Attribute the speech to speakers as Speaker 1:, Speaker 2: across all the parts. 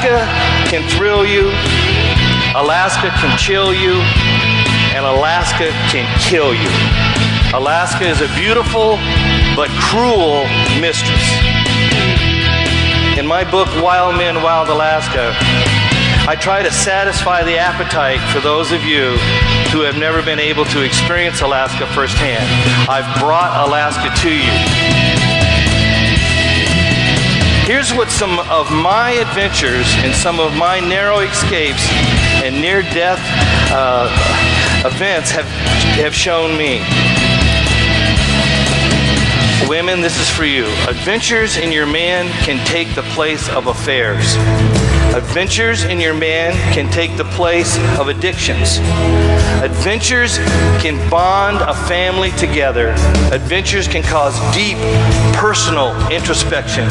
Speaker 1: Alaska can thrill you, Alaska can chill you, and Alaska can kill you. Alaska is a beautiful but cruel mistress. In my book, Wild Men, Wild Alaska, I try to satisfy the appetite for those of you who have never been able to experience Alaska firsthand. I've brought Alaska to you. Here's what some of my adventures and some of my narrow escapes and near-death events have shown me. Women, this is for you. Adventures in your man can take the place of affairs. Adventures in your man can take the place of addictions. Adventures can bond a family together. Adventures can cause deep personal introspection.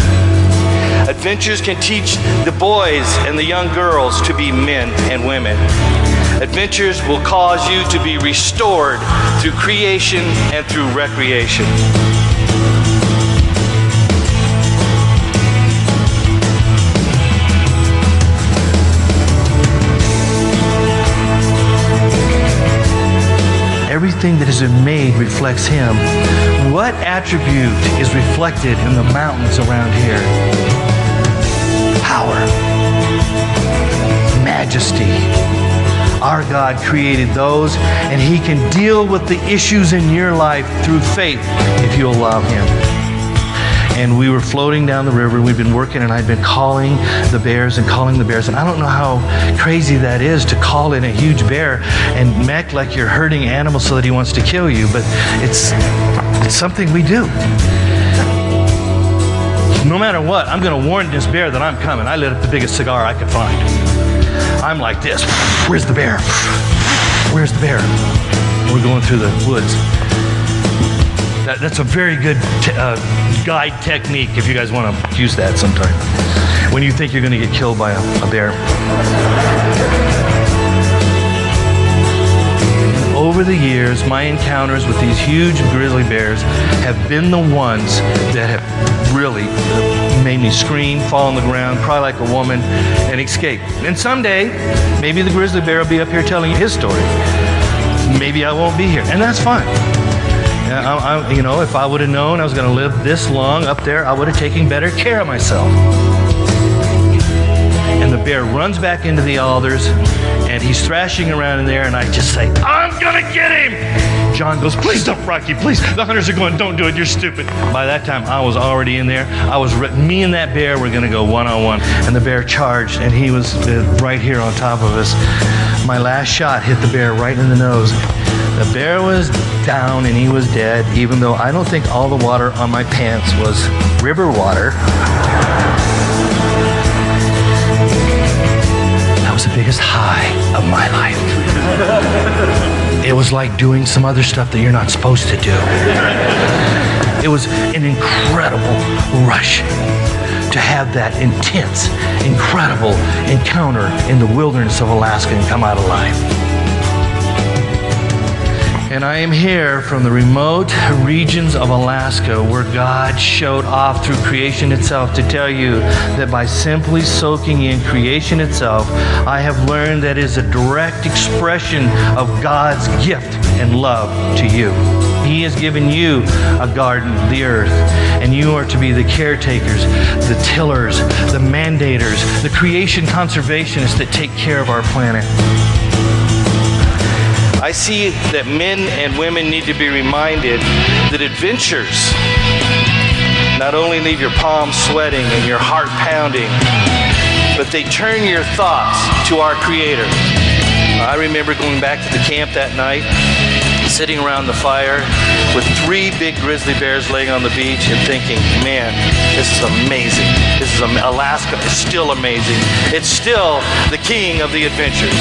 Speaker 1: Adventures can teach the boys and the young girls to be men and women. Adventures will cause you to be restored through creation and through recreation.
Speaker 2: Everything that has been made reflects Him. What attribute is reflected in the mountains around here? Power, majesty. Our God created those, and He can deal with the issues in your life through faith if you allow Him. And we were floating down the river. We'd been working, and I'd been calling the bears and calling the bears. And I don't know how crazy that is to call in a huge bear and act like you're hurting animals so that he wants to kill you. But it's something we do. No matter what, I'm going to warn this bear that I'm coming. I lit up the biggest cigar I could find. I'm like this. Where's the bear? Where's the bear? We're going through the woods. That's a very good guide technique if you guys want to use that sometime. When you think you're going to get killed by a bear. Over the years, my encounters with these huge grizzly bears have been the ones that have really made me scream, fall on the ground, cry like a woman, and escape. And someday, maybe the grizzly bear will be up here telling you his story. Maybe I won't be here, and that's fine. You know, if I would have known I was going to live this long up there, I would have taken better care of myself. And the bear runs back into the alders, and he's thrashing around in there, and I just say, I'm going to get him! John goes, please don't, Rocky, please. The hunters are going, don't do it, you're stupid. By that time, I was already in there. Me and that bear were going to go one-on-one, and the bear charged, and he was right here on top of us. My last shot hit the bear right in the nose. The bear was down and he was dead, even though I don't think all the water on my pants was river water. That was the biggest high of my life. It was like doing some other stuff that you're not supposed to do. It was an incredible rush to have that intense, incredible encounter in the wilderness of Alaska and come out alive. And I am here from the remote regions of Alaska where God showed off through creation itself to tell you that by simply soaking in creation itself, I have learned that it is a direct expression of God's gift and love to you. He has given you a garden, the earth, and you are to be the caretakers, the tillers, the mandators, the creation conservationists that take care of our planet.
Speaker 1: I see that men and women need to be reminded that adventures not only leave your palms sweating and your heart pounding, but they turn your thoughts to our Creator. I remember going back to the camp that night, sitting around the fire with 3 big grizzly bears laying on the beach and thinking, man, this is amazing. Alaska is still amazing. It's still the king of the adventures.